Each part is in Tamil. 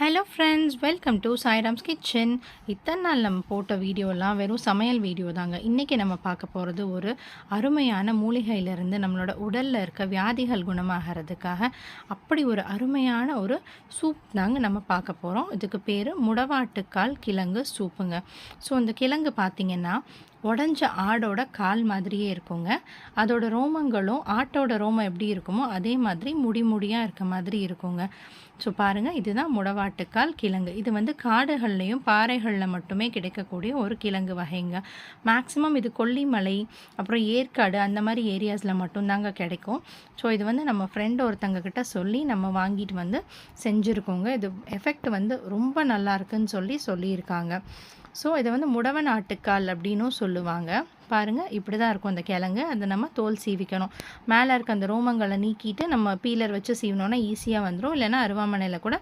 Hello friends, welcome to Sairam's kitchen. இத்தனை நாள் நம்ம போட்ட வீடியோலாம் வெறும் சமையல் வீடியோ தாங்க. இன்றைக்கி நம்ம பார்க்க போகிறது ஒரு அருமையான மூலிகையிலிருந்து நம்மளோட உடலில் இருக்க வியாதிகள் குணமாகிறதுக்காக அப்படி ஒரு அருமையான ஒரு சூப் தாங்க நம்ம பார்க்க போகிறோம். இதுக்கு பேர் முடவாட்டுக்கால் கிழங்கு சூப்புங்க. ஸோ அந்த கிழங்கு பார்த்திங்கன்னா உடஞ்ச ஆடோட கால் மாதிரியே இருக்குங்க. அதோட ரோமங்களும் ஆட்டோட ரோமம் எப்படி இருக்குமோ அதே மாதிரி முடியாக இருக்க மாதிரி இருக்குங்க. ஸோ பாருங்கள், இதுதான் முடவாட்டுக்கால் கிழங்கு. இது வந்து காடுகள்லையும் பாறைகளில் மட்டுமே கிடைக்கக்கூடிய ஒரு கிழங்கு வகைங்க. மேக்ஸிமம் இது கொல்லிமலை, அப்புறம் ஏற்காடு அந்த மாதிரி ஏரியாஸில் மட்டும்தாங்க கிடைக்கும். ஸோ இது வந்து நம்ம ஃப்ரெண்டு ஒருத்தங்க கிட்ட சொல்லி நம்ம வாங்கிட்டு வந்து செஞ்சுருக்கோங்க. இது எஃபெக்ட் வந்து ரொம்ப நல்லா இருக்குன்னு சொல்லியிருக்காங்க. ஸோ இதை வந்து முடவன் ஆட்டுக்கால் அப்படின்னும் சொல்லுவாங்க. பாருங்கள், இப்படி தான் இருக்கும் அந்த கிழங்கு. அதை நம்ம தோல் சீவிக்கணும். மேலே இருக்க அந்த ரோமங்களை நீக்கிட்டு நம்ம பீலர் வச்சு சீவினோன்னா ஈஸியாக வந்துடும். இல்லைனா அருவாமனையில் கூட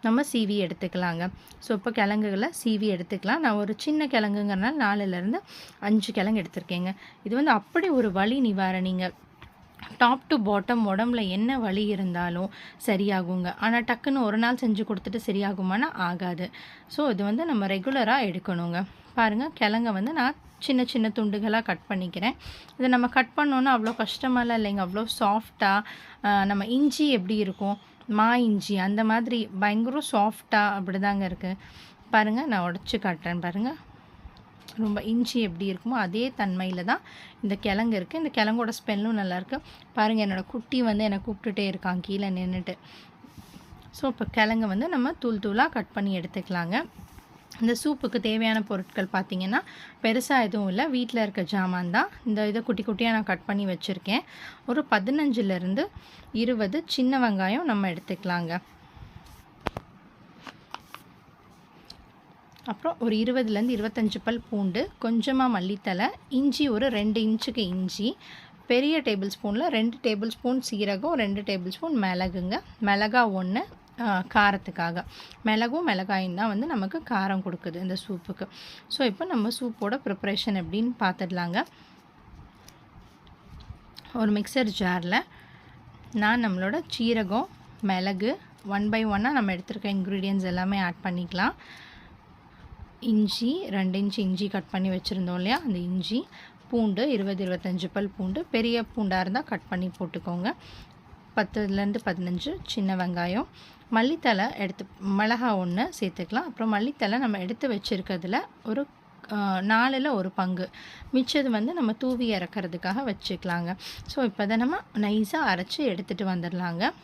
நம்ம சீவி எடுத்துக்கலாங்க. ஸோ இப்போ கிழங்குகளை சீவி எடுத்துக்கலாம். நான் ஒரு சின்ன கிழங்குங்கிறனால 4லேருந்து 5 கிழங்கு எடுத்திருக்கேங்க. இது வந்து அப்படி ஒரு வலி நிவாரணிங்க. டாப் டு பாட்டம் உடம்புல என்ன வலி இருந்தாலும் சரியாகுங்க. ஆனால் டக்குன்னு ஒரு நாள் செஞ்சு கொடுத்துட்டு சரியாகுமானா ஆகாது. ஸோ இது வந்து நம்ம ரெகுலராக எடுக்கணுங்க. பாருங்கள், கிழங்க வந்து நான் சின்ன சின்ன துண்டுகளாக கட் பண்ணிக்கிறேன். இதை நம்ம கட் பண்ணோன்னா அவ்வளோ கஷ்டமெல்லாம் இல்லைங்க. அவ்வளோ சாஃப்டாக நம்ம இஞ்சி எப்படி இருக்கும், மா இஞ்சி அந்த மாதிரி பயங்கர சாஃப்டாக அப்படி தாங்க இருக்குது. பாருங்கள், நான் உடச்சி காட்டுறேன் பாருங்கள். ரொம்ப இஞ்சி எப்படி இருக்குமோ அதே தன்மையில் தான் இந்த கிழங்கு இருக்குது. இந்த கிழங்கோட ஸ்மெல்லும் நல்லாயிருக்கு. பாருங்கள், என்னோடய குட்டி வந்து என்னை கூப்பிட்டுட்டே இருக்கான் கீழே நின்றுட்டு. ஸோ இப்போ கிழங்கு வந்து நம்ம தூளாக கட் பண்ணி எடுத்துக்கலாங்க. இந்த சூப்புக்கு தேவையான பொருட்கள் பார்த்திங்கன்னா பெருசாக எதுவும் இல்லை, வீட்டில் இருக்க ஜாமான் தான். இந்த இதை குட்டி குட்டியாக நான் கட் பண்ணி வச்சுருக்கேன். ஒரு 15லேருந்து 20 சின்ன வெங்காயம் நம்ம எடுத்துக்கலாங்க. அப்புறம் ஒரு 20லேருந்து 25 பல் பூண்டு, கொஞ்சமாக மல்லித்தலை, இஞ்சி ஒரு 2 இன்ச்சுக்கு இஞ்சி, பெரிய டேபிள் ஸ்பூனில் 2 டேபிள் ஸ்பூன் சீரகம், 2 டேபிள் ஸ்பூன் மிளகுங்க. மிளகா 1 காரத்துக்காக. மிளகும் மிளகாயும் தான் வந்து நமக்கு காரம் கொடுக்குது இந்த சூப்புக்கு. ஸோ இப்போ நம்ம சூப்போட ப்ரிப்பரேஷன் எப்படின்னு பார்த்துடலாங்க. ஒரு மிக்சர் ஜாரில் நான் நம்மளோட சீரகம், மிளகு 1 by 1 நம்ம எடுத்துருக்க இன்க்ரீடியன்ட்ஸ் எல்லாமே ஆட் பண்ணிக்கலாம். இஞ்சி 2 இன்ச்சு இஞ்சி கட் பண்ணி வச்சுருந்தோம் இல்லையா, அந்த இஞ்சி, பூண்டு 20-25 பல் பூண்டு, பெரிய பூண்டாக இருந்தால் கட் பண்ணி போட்டுக்கோங்க. 10லேருந்து 15 சின்ன வெங்காயம், மல்லித்தலை மிளகா 1 சேர்த்துக்கலாம். அப்புறம் மல்லித்தலை நம்ம எடுத்து வச்சுருக்கிறதுல ஒரு 4ல் 1 பங்கு, மிச்சது வந்து நம்ம தூவி இறக்கிறதுக்காக வச்சுக்கலாங்க. ஸோ இப்போ தான் நம்ம நைஸாக அரைச்சி எடுத்துகிட்டு வந்துடலாங்க.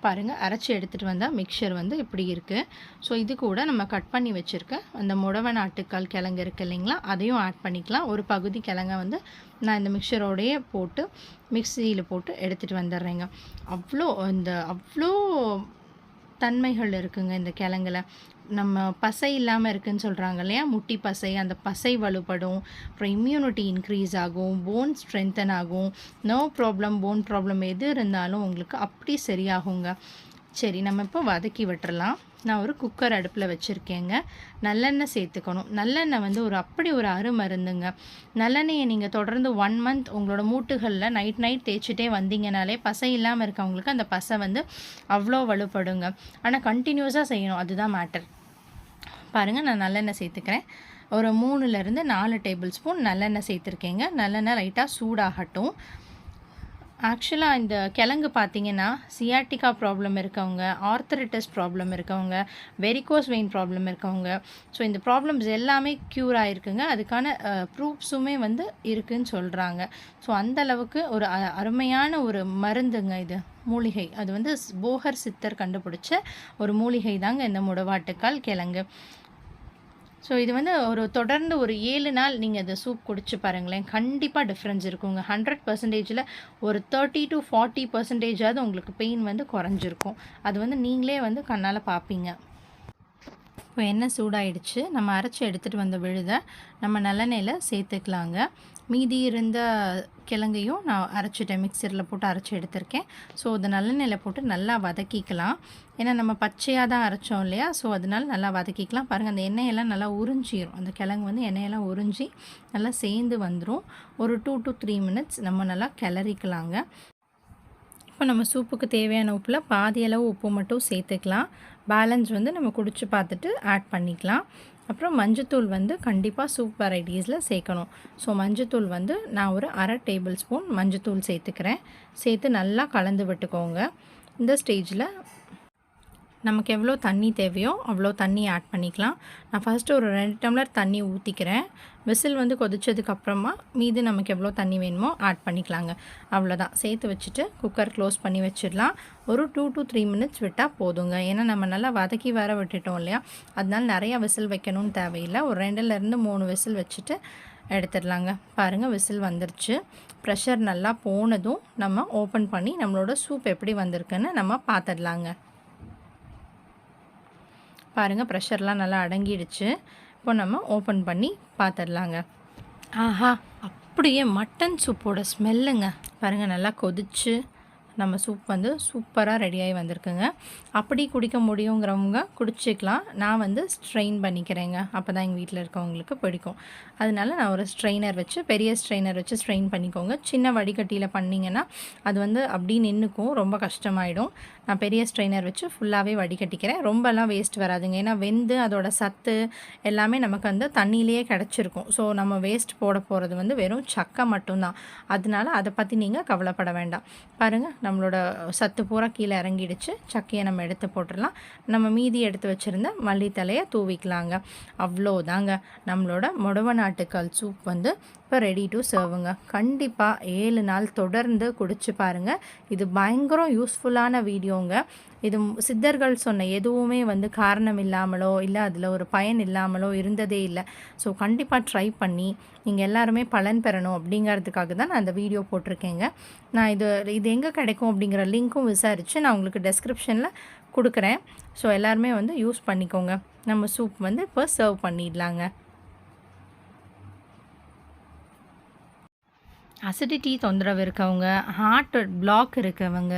பாருங்கள், அரைச்சி எடுத்துகிட்டு வந்தால் மிக்சர் வந்து இப்படி இருக்குது. ஸோ இது கூட நம்ம கட் பண்ணி வச்சுருக்க அந்த முடவன் ஆட்டுக்கால் கிழங்கு இருக்குது இல்லைங்களா, அதையும் ஆட் பண்ணிக்கலாம். ஒரு பகுதி கிழங்க வந்து நான் இந்த மிக்சரோடையே போட்டு மிக்சியில் போட்டு எடுத்துகிட்டு வந்துடுறேங்க. அவ்வளோ தன்மைகள் இருக்குங்க இந்த கிழங்குல. நம்ம பசை இல்லாமல் இருக்குதுன்னு சொல்கிறாங்க இல்லையா, முட்டி பசை, அந்த பசை வலுப்படும். அப்புறம் இம்யூனிட்டி இன்க்ரீஸ் ஆகும், போன் ஸ்ட்ரென்தன் ஆகும், நர்வ் ப்ராப்ளம், போன் ப்ராப்ளம் எது இருந்தாலும் உங்களுக்கு அப்படி சரியாகுங்க. சரி, நம்ம இப்போ வதக்கி விட்டுறலாம். நான் ஒரு குக்கர் அடுப்பில் வச்சுருக்கேங்க. நல்லெண்ணெய் சேர்த்துக்கணும். நல்லெண்ணெய் வந்து அப்படி ஒரு அருமருந்துங்க. நல்லெண்ணெயை நீங்கள் தொடர்ந்து 1 month உங்களோட மூட்டுகளில் நைட் தேய்ச்சிட்டே வந்தீங்கனாலே பசை இல்லாமல் இருக்கவங்களுக்கு அந்த பசை வந்து அவ்வளோ வலுப்படுங்க. ஆனால் கண்டினியூஸாக செய்யணும், அதுதான் மேட்டர். பாருங்கள், நான் நல்லெண்ணெய் சேர்த்துக்கிறேன். ஒரு 3லேருந்து 4 டேபிள் ஸ்பூன் நல்லெண்ணெய் சேர்த்துருக்கேங்க. நல்லெண்ணெய் லைட்டாக சூடாகட்டும். ஆக்சுவலாக இந்த கிழங்கு பார்த்திங்கன்னா சியாட்டிக்கா ப்ராப்ளம் இருக்கவங்க, ஆர்த்தரைட்டிஸ் ப்ராப்ளம் இருக்கவங்க, வெரிகோஸ் வெயின் ப்ராப்ளம் இருக்கவங்க, ஸோ இந்த ப்ராப்ளம்ஸ் எல்லாமே க்யூர் ஆகிருக்குங்க. அதுக்கான ப்ரூஃப்ஸுமே வந்து இருக்குதுன்னு சொல்கிறாங்க. ஸோ அந்தளவுக்கு ஒரு அருமையான ஒரு மருந்துங்க இது, மூலிகை. அது வந்து போகர் சித்தர் கண்டுபிடிச்ச ஒரு மூலிகை தாங்க இந்த முடவாட்டுக்கால் கிழங்கு. ஸோ இது வந்து தொடர்ந்து ஒரு 7 நாள் நீங்கள் இந்த சூப் குடிச்சு பாருங்களேன், கண்டிப்பாக டிஃப்ரென்ஸ் இருக்குங்க. 100%ல் ஒரு 30 to 40% உங்களுக்கு பெயின் வந்து குறைஞ்சிருக்கும். அது வந்து நீங்களே வந்து கண்ணால் பார்ப்பீங்க. இப்போ எண்ணெய் சூடாயிடுச்சு. நம்ம அரைச்சி எடுத்துகிட்டு வந்த விழுதை நம்ம நல்லெண்ணெயில் சேர்த்துக்கலாங்க. மீதி இருந்த கிழங்கையும் நான் அரைச்சிட்டேன், மிக்சரில் போட்டு அரைச்சி எடுத்திருக்கேன். ஸோ அதை நல்லெண்ணெயில் போட்டு நல்லா வதக்கிக்கலாம். ஏன்னா நம்ம பச்சையாக தான் அரைச்சோம் இல்லையா, ஸோ அதனால நல்லா வதக்கிக்கலாம். பாருங்கள், அந்த எண்ணெயெல்லாம் நல்லா உறிஞ்சிடும். அந்த கிழங்கு வந்து எண்ணெயெல்லாம் உறிஞ்சி நல்லா சேர்ந்து வந்துடும். ஒரு 2 to 3 minutes நம்ம நல்லா கிளறிக்கலாங்க. இப்போ நம்ம சூப்புக்கு தேவையான உப்பில் பாதி அளவு உப்பு மட்டும் சேர்த்துக்கலாம். பேலன்ஸ் வந்து நம்ம குடிச்சு பார்த்துட்டு ஆட் பண்ணிக்கலாம். அப்புறம் மஞ்சத்தூள் வந்து கண்டிப்பாக சூப் வெரைட்டிஸில் சேர்க்கணும். ஸோ மஞ்சத்தூள் வந்து நான் ஒரு 1/2 டேபிள் ஸ்பூன் மஞ்சத்தூள் சேர்த்துக்கிறேன். சேர்த்து நல்லா கலந்து விட்டுக்கோங்க. இந்த ஸ்டேஜில் நமக்கு எவ்வளோ தண்ணி தேவையோ அவ்வளோ தண்ணி ஆட் பண்ணிக்கலாம். நான் ஃபஸ்ட்டு ஒரு 2 டம்ளர் தண்ணி ஊற்றிக்கிறேன். விசில் வந்து கொதிச்சதுக்கப்புறமா மீது நமக்கு எவ்வளோ தண்ணி வேணுமோ ஆட் பண்ணிக்கலாங்க. அவ்வளோதான். சேர்த்து வச்சுட்டு குக்கர் க்ளோஸ் பண்ணி வச்சிடலாம். ஒரு 2 to 3 மினிட்ஸ் விட்டால் போதுங்க. ஏன்னா நம்ம நல்லா வதக்கி வேற விட்டுட்டோம் இல்லையா, அதனால நிறையா விசில் வைக்கணும்னு தேவையில்லை. ஒரு 2லேருந்து 3 விசில் வச்சுட்டு எடுத்துடலாங்க. பாருங்கள் விசில் வந்துருச்சு. ப்ரெஷர் நல்லா போனதும் நம்ம ஓப்பன் பண்ணி நம்மளோட சூப் எப்படி வந்திருக்குன்னு நம்ம பார்த்துடலாங்க. பாருங்கள் ப்ரெஷர்லாம் நல்லா அடங்கிடுச்சு. இப்போ நம்ம ஓப்பன் பண்ணி பார்த்துடலாங்க. ஆஹா, அப்படியே மட்டன் சூப்போட ஸ்மெல்லுங்க. பாருங்கள் நல்லா கொதிச்சு நம்ம சூப் வந்து சூப்பராக ரெடியாகி வந்திருக்குங்க. அப்படி குடிக்க முடியுங்கிறவங்க குடிச்சிக்கலாம். நான் வந்து ஸ்ட்ரெயின் பண்ணிக்கிறேங்க. அப்போ தான் எங்கள் வீட்டில் இருக்கவங்களுக்கு பிடிக்கும். அதனால நான் ஒரு ஸ்ட்ரெயினர் வச்சு, பெரிய ஸ்ட்ரெயினர் வச்சு ஸ்ட்ரெயின் பண்ணிக்கோங்க. சின்ன வடிகட்டியில் பண்ணிங்கன்னா அது வந்து அப்படி நின்றுக்கும், ரொம்ப கஷ்டமாயிடும். நான் பெரிய ஸ்ட்ரெயினர் வச்சு ஃபுல்லாகவே வடிகட்டிக்கிறேன். ரொம்பலாம் வேஸ்ட் வராதுங்க. ஏன்னா வெந்து அதோட சத்து எல்லாமே நமக்கு வந்து தண்ணியிலேயே கிடச்சிருக்கும். ஸோ நம்ம வேஸ்ட் போட போகிறது வந்து வெறும் சக்கை மட்டும்தான். அதனால அதை பற்றி நீங்கள் கவலைப்பட வேண்டாம். பாருங்கள் நம்மளோட சத்து பூரா கீழே இறங்கிடுச்சு. சக்கையை நம்ம எடுத்து போட்டுடலாம். நம்ம மீதி எடுத்து வச்சுருந்த மல்லித்தலையை தூவிக்கலாங்க. அவ்வளோதாங்க, நம்மளோட மொடவ நாட்டுக்கால் சூப் வந்து இப்போ ரெடி டு சர்வுங்க. கண்டிப்பாக 7 நாள் தொடர்ந்து குடிச்சு பாருங்கள். இது பயங்கரம் யூஸ்ஃபுல்லான வீடியோங்க. இது சித்தர்கள் சொன்ன எதுவுமே வந்து காரணம் இல்லாமலோ இல்லை அதில் ஒரு பயன் இல்லாமலோ இருந்ததே இல்லை. ஸோ கண்டிப்பாக ட்ரை பண்ணி நீங்கள் எல்லாருமே பலன் பெறணும் அப்படிங்கிறதுக்காக தான் நான் அந்த வீடியோ போட்டிருக்கேங்க. நான் இது எங்கே கிடைக்கும் அப்படிங்கிற லிங்க்கும் விசாரித்து நான் உங்களுக்கு டெஸ்கிரிப்ஷனில் கொடுக்குறேன். ஸோ எல்லாருமே வந்து யூஸ் பண்ணிக்கோங்க. நம்ம சூப் வந்து இப்போ சர்வ் பண்ணிடலாங்க. அசிடிட்டி தொந்தரவு இருக்கவங்க, ஹார்ட் பிளாக் இருக்கவங்க,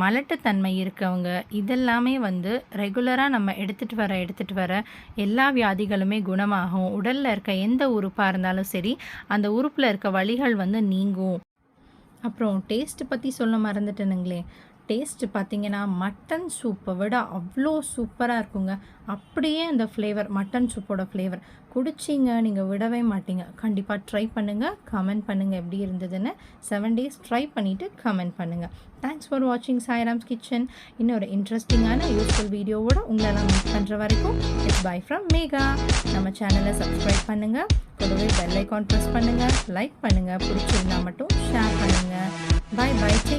மலட்டுத்தன்மை இருக்கவங்க, இதெல்லாமே வந்து ரெகுலராக நம்ம எடுத்துகிட்டு வர எல்லா வியாதிகளுமே குணமாகும். உடலில் இருக்க எந்த உறுப்பாக இருந்தாலும் சரி, அந்த உறுப்பில் இருக்க வலிகள் வந்து நீங்கும். அப்புறம் டேஸ்ட்டு பற்றி சொல்ல மறந்துட்டேனுங்களே. டேஸ்ட்டு பார்த்திங்கன்னா மட்டன் சூப்பை விட அவ்வளோ சூப்பராக இருக்குங்க. அப்படியே அந்த ஃப்ளேவர், மட்டன் சூப்போட ஃப்ளேவர் குடிச்சிங்க நீங்கள் விடவே மாட்டீங்க. கண்டிப்பாக ட்ரை பண்ணுங்கள், கமெண்ட் பண்ணுங்கள் எப்படி இருந்ததுன்னு. 7 days ட்ரை பண்ணிவிட்டு கமெண்ட் பண்ணுங்கள். தேங்க்ஸ் ஃபார் வாட்சிங் சாய்ராம்ஸ் கிச்சன். இன்னொரு இன்ட்ரெஸ்டிங்கான யூஸ்ஃபுல் வீடியோவோட உங்களெல்லாம் மீட் பண்ணுற வரைக்கும் இட்ஸ் பை ஃப்ரம் மேகா. நம்ம சேனலை சப்ஸ்கிரைப் பண்ணுங்கள், கூடவே பெல் ஐக்கான் ப்ரெஸ் பண்ணுங்கள், லைக் பண்ணுங்கள், பிடிச்சிருந்தா மட்டும் ஷேர் பண்ணுங்கள். Bye by.